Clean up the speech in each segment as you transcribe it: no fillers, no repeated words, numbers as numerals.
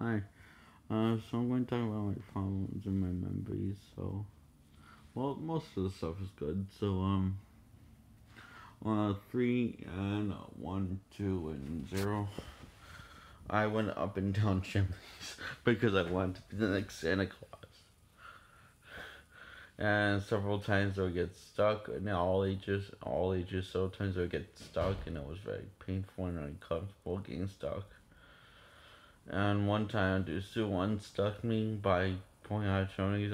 Hi. So I'm going to talk about my problems and my memories. Well, most of the stuff is good. 3 and 1, 2, and 0. I went up and down chimneys because I wanted to be the next Santa Claus. And several times I would get stuck, and all ages, several times I would get stuck, and it was very painful and uncomfortable getting stuck. And one time, Sue one stuck me by pointing out chimneys.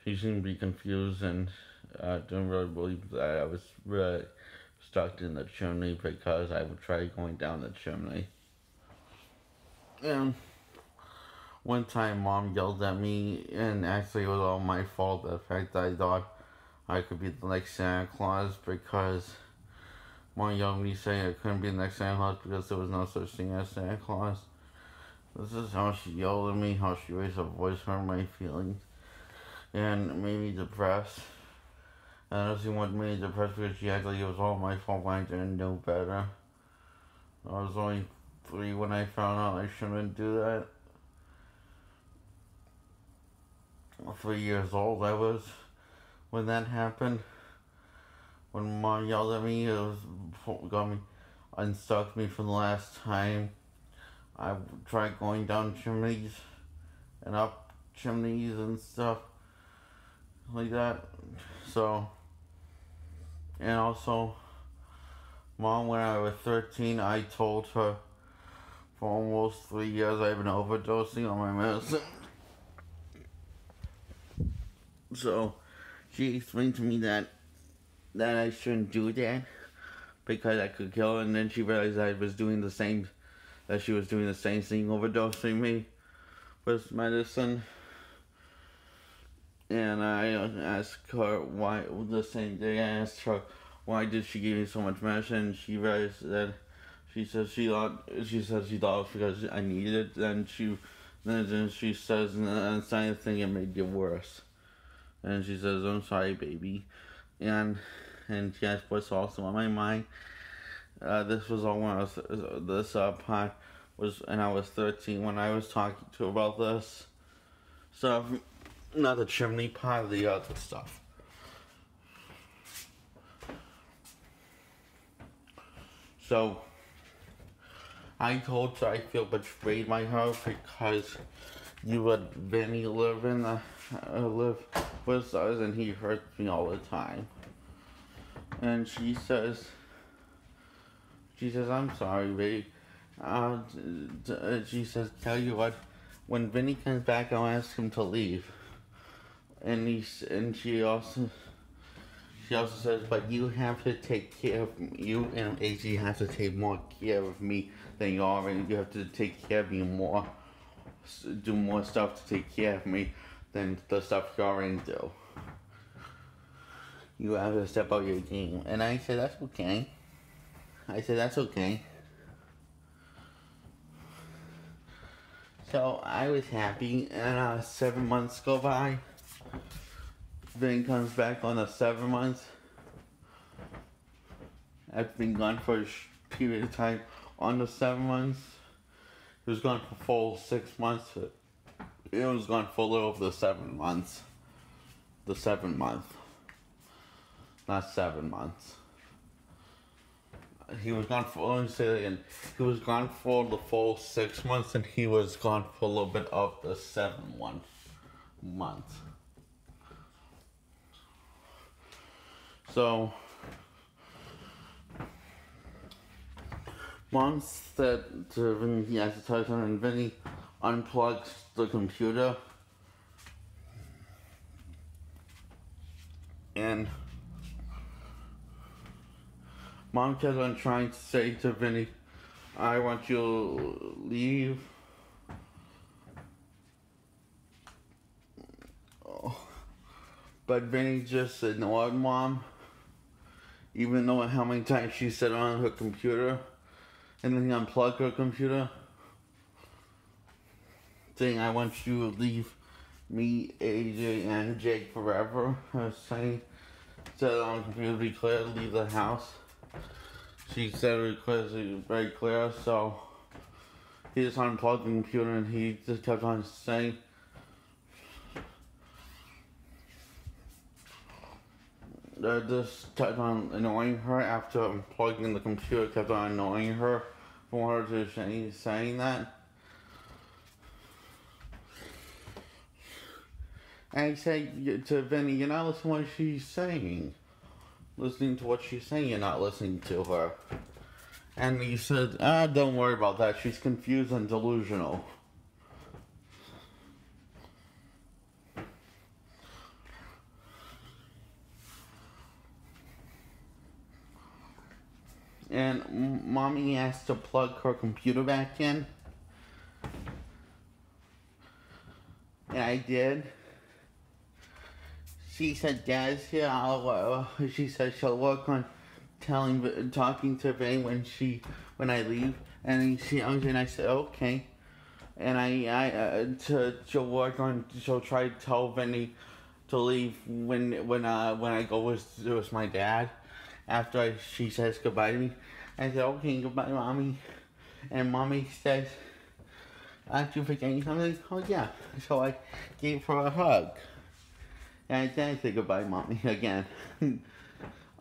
She seemed to be confused and didn't really believe that I was really stuck in the chimney because I would try going down the chimney. And one time, Mom yelled at me, and actually, it was all my fault. The fact that I thought I could be the next Santa Claus because Mom yelled at me saying I couldn't be the next Santa Claus because there was no such thing as Santa Claus. This is how she yelled at me, how she raised her voice, hurt my feelings, and made me depressed. And she wanted me depressed because she acted like it was all my fault when I didn't know better. I was only 3 when I found out I shouldn't do that. 3 years old I was when that happened. When Mom yelled at me, got me, unstuck me for the last time. I tried going down chimneys and up chimneys and stuff like that. And also, Mom, when I was 13, I told her for almost 3 years I've been overdosing on my medicine. So, she explained to me that I shouldn't do that because I could kill her, and then she realized that she was doing the same thing, overdosing me with medicine. And I asked her why, the same day I asked her why did she give me so much medicine. She realized that she thought it was because I needed it. Then she says, and the same thing, it made it worse. And she says, I'm sorry, baby. And she asked what's also on my mind. This was all when I was, this part was, and I was 13 when I was talking to her about this stuff. Not the chimney part, the other stuff. So, I told her I feel betrayed by her because you let Vinny live with us, and he hurts me all the time. And she says, I'm sorry, babe. She says, tell you what, when Vinny comes back, I'll ask him to leave. And she also says, but you have to take care of me. You and AG have to take more care of me than you already. You have to take care of me more, do more stuff to take care of me than the stuff you already do. You have to step up your game. And I said, that's okay. That's okay. So I was happy, and 7 months go by. Vin comes back on the 7 months. I've been gone for a period of time. On the 7 months, he was gone for full 6 months. It was gone for a little over the 7 months. The 7 month, not 7 months. He was gone for, let me say that again. He was gone for the full 6 months, and he was gone for a little bit of the 7th month. So, Mom said to Vinny he has to tell him, and Vinny unplugged the computer. And Mom kept on trying to say to Vinny, I want you to leave. But Vinny just ignored Mom, even though how many times she said on her computer, and then he unplugged her computer, saying, I want you to leave me, AJ, and Jake forever. Saying, said on the computer, be clear to leave the house. She said it very clear, so he just unplugged the computer and he just kept on saying, just kept on annoying her after unplugging the computer, kept on annoying her for her to saying that. And I said to Vinny, you're not listening to what she's saying. Listening to what she's saying, you're not listening to her. And he said, don't worry about that. She's confused and delusional. And Mommy asked to plug her computer back in. And I did. She said, Dad's here. She said she'll work on talking to Vinny when I leave. And I said, okay. And she'll try to tell Vinny to leave when I go with my dad. After she says goodbye to me. I said, okay, goodbye, Mommy. And Mommy says, aren't you forgetting something? Oh, yeah. So I gave her a hug. And then I said goodbye, Mommy, again.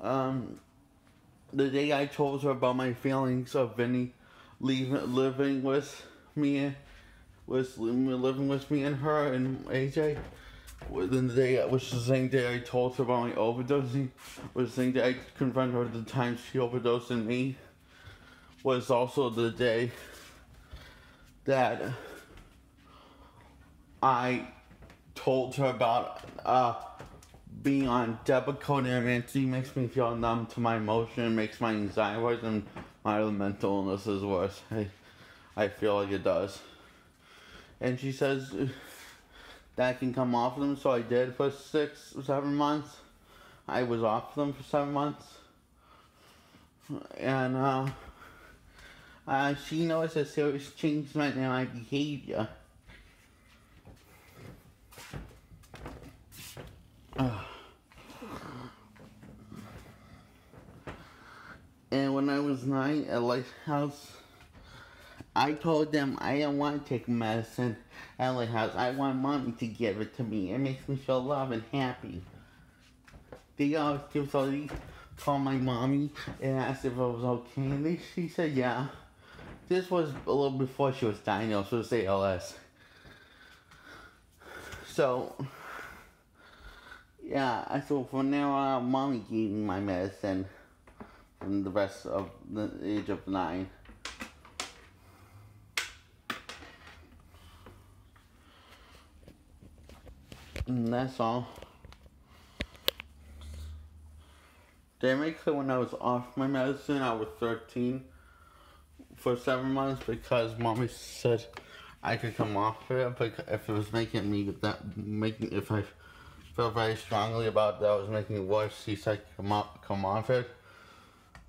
The day I told her about my feelings of Vinny living with me and her and AJ, within the day, which was the same day I told her about my overdosing, was the same day I confronted her the time she overdosed on me, was also the day that I told her about being on Depakote and Mancy makes me feel numb to my emotion, makes my anxiety worse, and my mental illness is worse. I feel like it does. And she says that I can come off them, so I did for 6 or 7 months. I was off them for 7 months. And she noticed a serious change in my behavior. And when I was 9 at Lighthouse, I told them I didn't want to take medicine at Lighthouse. I want Mommy to give it to me. It makes me feel loved and happy. They always called my mommy and asked if it was okay. And she said, yeah. This was a little before she was diagnosed with ALS. So, yeah, so from now on, Mommy gave me my medicine from the rest of the age of 9. And that's all. They make clear when I was off my medicine, I was 13 for 7 months because Mommy said I could come off it, but if it was making me if I felt very strongly about that was making it worse, she said come off it.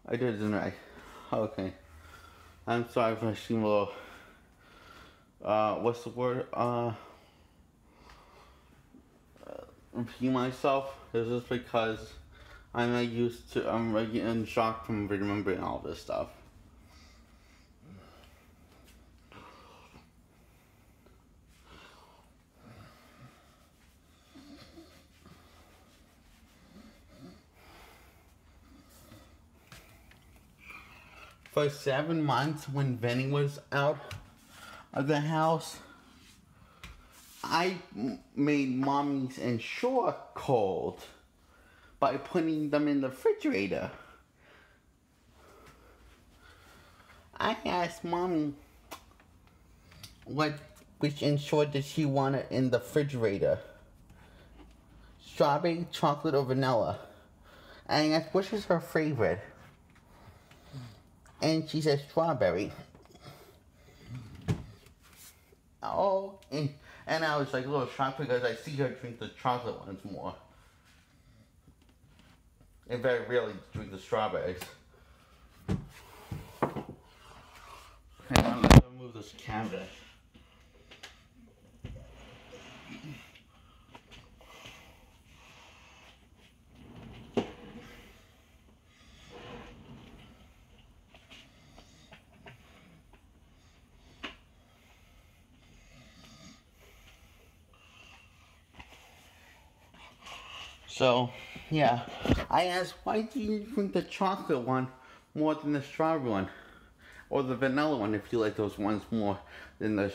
I did, didn't I? Okay. I'm sorry if I seem a little, what's the word? Repeat myself. This is because I'm in shock from remembering all this stuff. For 7 months when Vinny was out of the house, I made Mommy's Ensure cold by putting them in the refrigerator. I asked Mommy which Ensure did she want it in the refrigerator. Strawberry, chocolate, or vanilla. And I asked which is her favorite. And she said strawberry. Oh, and I was like a little shocked because I see her drink the chocolate ones more. And very rarely drink the strawberries. Hang on, let me move this camera. So, yeah. I asked, why do you drink the chocolate one more than the strawberry one? Or the vanilla one if you like those ones more than the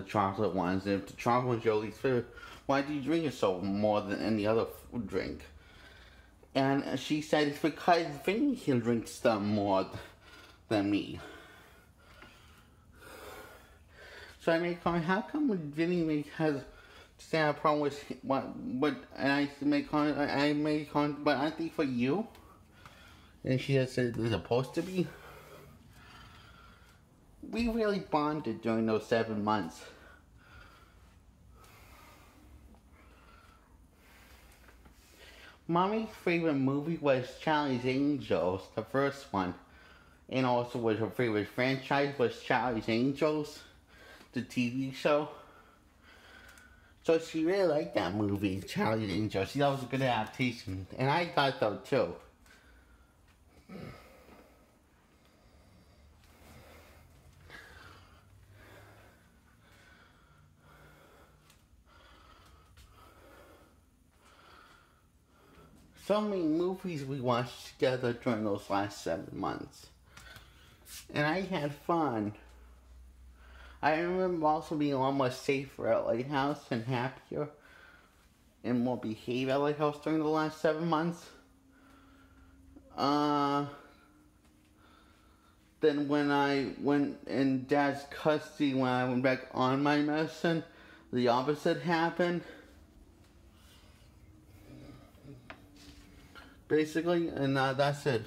chocolate ones. And if the chocolate one's your least favorite, why do you drink it so more than any other drink? And she said it's because Vinny drinks them more than me. So I made a comment, how come Vinny has a problem with what? And I made comment, but aren't they for you? And she just said they're supposed to be. We really bonded during those 7 months. Mommy's favorite movie was Charlie's Angels, the first one. And also was her favorite franchise was Charlie's Angels, the TV show. So she really liked that movie, Charlie's Angels. She thought it was a good adaptation. And I thought so too. So many movies we watched together during those last 7 months. And I had fun. I remember also being a lot more safer at Lighthouse and happier and more behaved at Lighthouse during the last 7 months. Then when I went in Dad's custody, when I went back on my medicine, the opposite happened. Basically, and that's it.